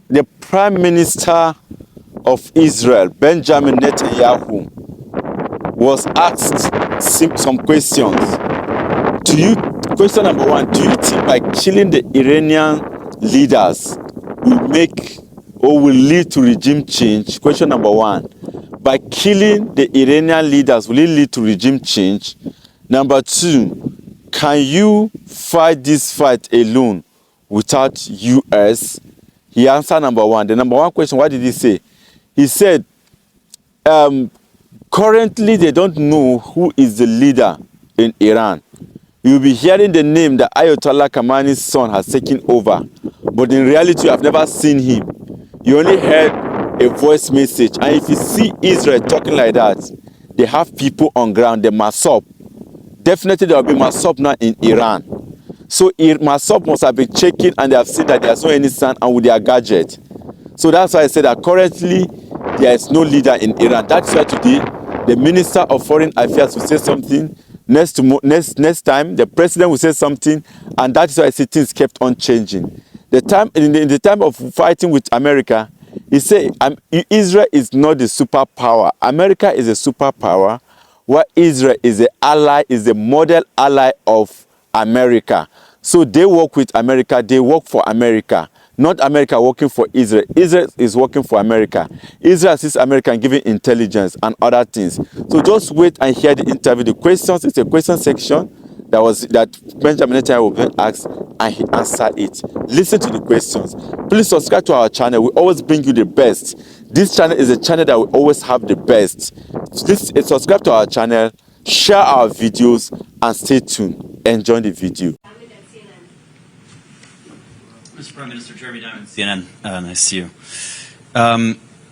the Prime Minister of Israel, Benjamin NETANYAHU, was asked some questions. Question number one, do you think by killing the Iranian leaders will lead to regime change? Question number one, by killing the Iranian leaders, will it lead to regime change? Number two, can you fight this fight alone without US? He answered number one. The number one question, what did he say? He said, currently they don't know who is the leader in Iran. You'll be hearing the name that Ayatollah Khamenei's son has taken over. But in reality, you have never seen him. You only heard a voice message. And if you see Israel talking like that, they have people on ground, the Masop. Definitely there will be Masop now in Iran. So Masop must have been checking and they have seen that there's no any sign and with their gadget. So that's why I said that currently there is no leader in Iran. That's why today the Minister of Foreign Affairs will say something. Next time the President will say something, and that's why I see things kept on changing. In the time of fighting with America, he said Israel is not the superpower. America is a superpower, while Israel is the ally, is the model ally of America. So they work with America, they work for America, not America working for Israel. Israel is working for America. Israel assists America in giving intelligence and other things. So just wait and hear the interview. The questions, it's a question section that Benjamin NETANYAHU will ask, and he answered it. Listen to the questions. Please subscribe to our channel. We always bring you the best. This channel is a channel that will always have the best. Subscribe to our channel, share our videos, and stay tuned. Enjoy the video. Mr. Prime Minister, Jeremy Diamond, CNN. Nice to see you.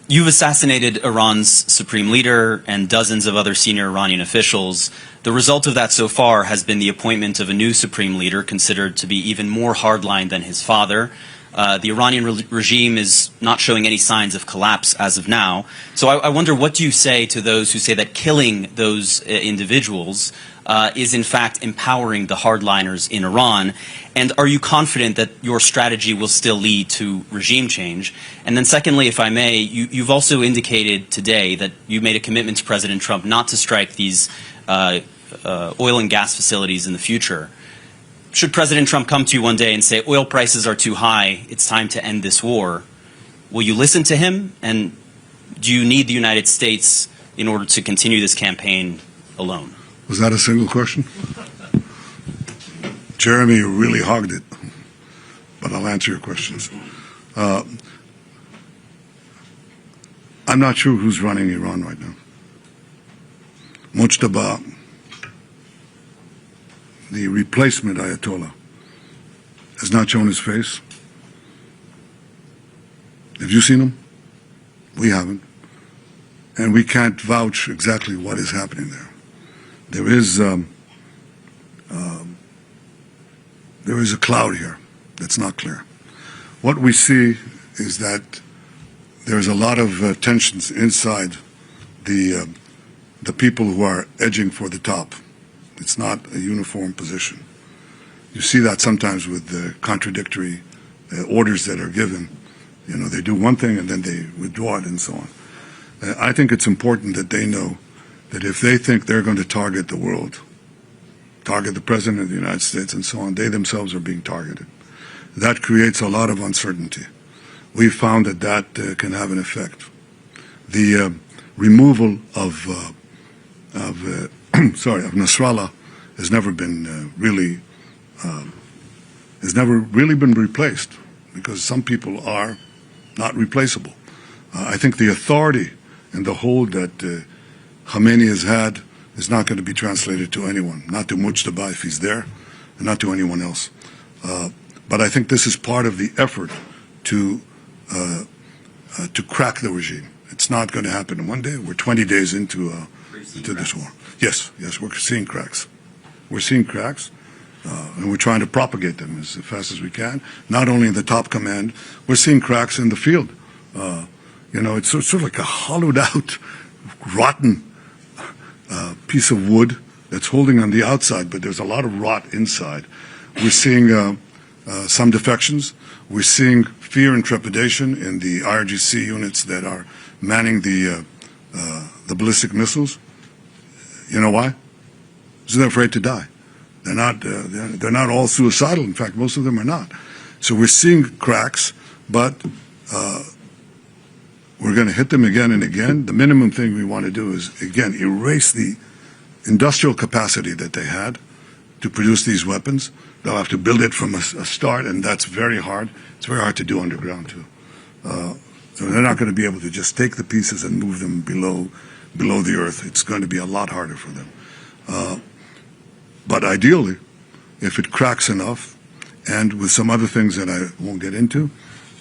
You've assassinated Iran's supreme leader and dozens of other senior Iranian officials. The result of that so far has been the appointment of a new supreme leader considered to be even more hardline than his father. The Iranian regime is not showing any signs of collapse as of now. So I wonder, what do you say to those who say that killing those individuals is in fact empowering the hardliners in Iran? And are you confident that your strategy will still lead to regime change? And then secondly, if I may, you've also indicated today that you made a commitment to President Trump not to strike these oil and gas facilities in the future. Should President Trump come to you one day and say oil prices are too high, it's time to end this war, will you listen to him? And do you need the United States in order to continue this campaign alone? Was that a single question? Jeremy really hogged it, but I'll answer your questions. I'm not sure who's running Iran right now. Mujtaba, the replacement Ayatollah, has not shown his face. Have you seen him? We haven't. And we can't vouch exactly what is happening there. There is a cloud here that's not clear. What we see is that there's a lot of tensions inside the people who are edging for the top. It's not a uniform position. You see that sometimes with the contradictory orders that are given. You know, they do one thing and then they withdraw it and so on. I think it's important that they know that if they think they're going to target the world, target the President of the United States and so on, they themselves are being targeted. That creates a lot of uncertainty. We've found that can have an effect. The removal of Nasrallah has never been really been replaced, because some people are not replaceable. I think the authority and the hold that Khamenei has had is not going to be translated to anyone, not to Mujtaba if he's there, and not to anyone else. But I think this is part of the effort to crack the regime. It's not going to happen in one day. We're 20 days into this war. Yes, we're seeing cracks. We're seeing cracks, and we're trying to propagate them as fast as we can. Not only in the top command, we're seeing cracks in the field. You know, it's sort of like a hollowed out, rotten piece of wood that's holding on the outside, but there's a lot of rot inside. We're seeing some defections. We're seeing fear and trepidation in the IRGC units that are manning the ballistic missiles. You know why? Because they're afraid to die. They're not all suicidal. In fact, most of them are not. So we're seeing cracks, but we're going to hit them again and again. The minimum thing we want to do is, again, erase the industrial capacity that they had to produce these weapons. They'll have to build it from a start, and that's very hard. It's very hard to do underground, too. So they're not going to be able to just take the pieces and move them below the earth. It's going to be a lot harder for them. But ideally, if it cracks enough, and with some other things that I won't get into,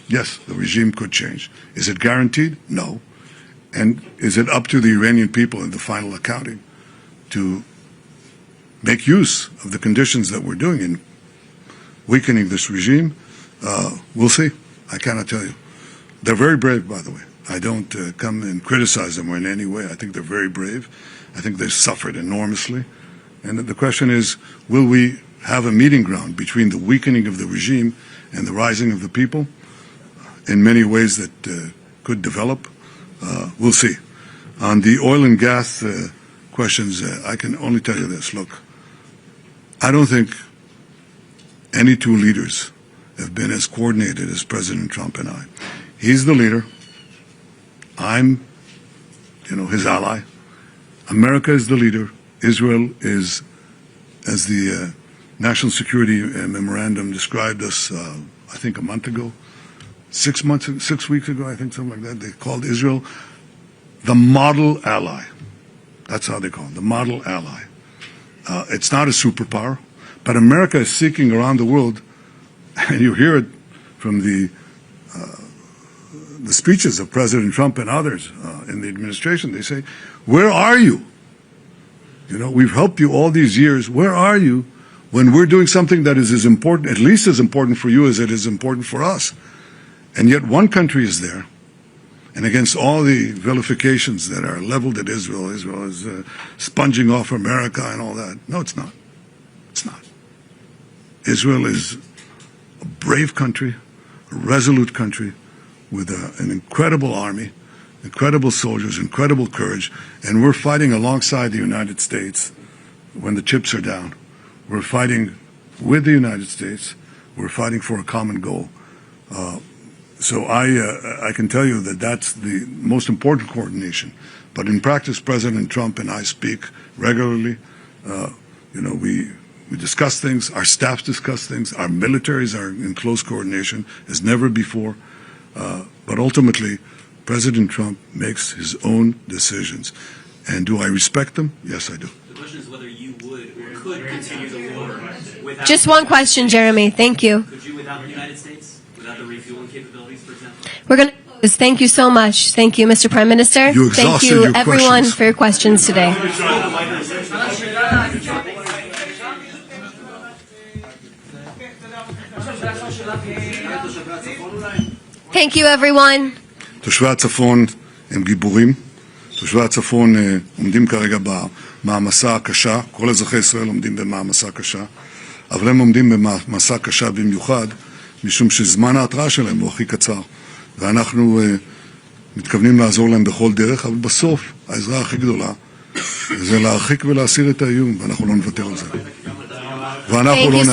yes, the regime could change. Is it guaranteed? No. And is it up to the Iranian people in the final accounting to make use of the conditions that we're doing in weakening this regime? We'll see. I cannot tell you. They're very brave, by the way. I don't come and criticize them in any way. I think they're very brave. I think they've suffered enormously. And the question is, will we have a meeting ground between the weakening of the regime and the rising of the people in many ways that could develop? We'll see. On the oil and gas questions, I can only tell you this. Look, I don't think any two leaders have been as coordinated as President Trump and I. He's the leader. I'm, his ally. America is the leader. Israel is, as the National Security Memorandum described us, I think a month ago, 6 weeks ago, I think, something like that. They called Israel the model ally. That's how they call it, the model ally. It's not a superpower, but America is seeking around the world, and you hear it from the speeches of President Trump and others in the administration. They say, where are you? We've helped you all these years. Where are you when we're doing something that is as important, at least as important for you as it is important for us? And yet one country is there, and against all the vilifications that are leveled at Israel, Israel is sponging off America and all that. No, it's not. It's not. Israel is a brave country, a resolute country with an incredible army, incredible soldiers, incredible courage, and we're fighting alongside the United States when the chips are down. We're fighting with the United States. We're fighting for a common goal. So I can tell you that that's the most important coordination. But in practice, President Trump and I speak regularly. We discuss things. Our staffs discuss things. Our militaries are in close coordination as never before. But ultimately, President Trump makes his own decisions. And do I respect them? Yes, I do. The question is whether you would or could continue the war without... Just one question, Jeremy. Thank you. Could you without the United States? Without the refueling capabilities, for example? We're going to close. Thank you so much. Thank you, Mr. Prime Minister. You Thank exhausted you, your everyone, questions. for your questions today. Thank you, everyone. תושבי הצפון הם גיבורים. תושבי הצפון עומדים כרגע במעמסה הקשה. כל אזרחי ישראל עומדים במעמסה קשה. אבל הם עומדים במעמסה קשה במיוחד, משום שזמן ההתראה שלהם הוא הכי קצר. ואנחנו מתכוונים לעזור להם בכל דרך, אבל בסוף העזרה הכי גדולה זה להרחיק ולהסיר את האיום, ואנחנו לא נוותר על זה. ואנחנו לא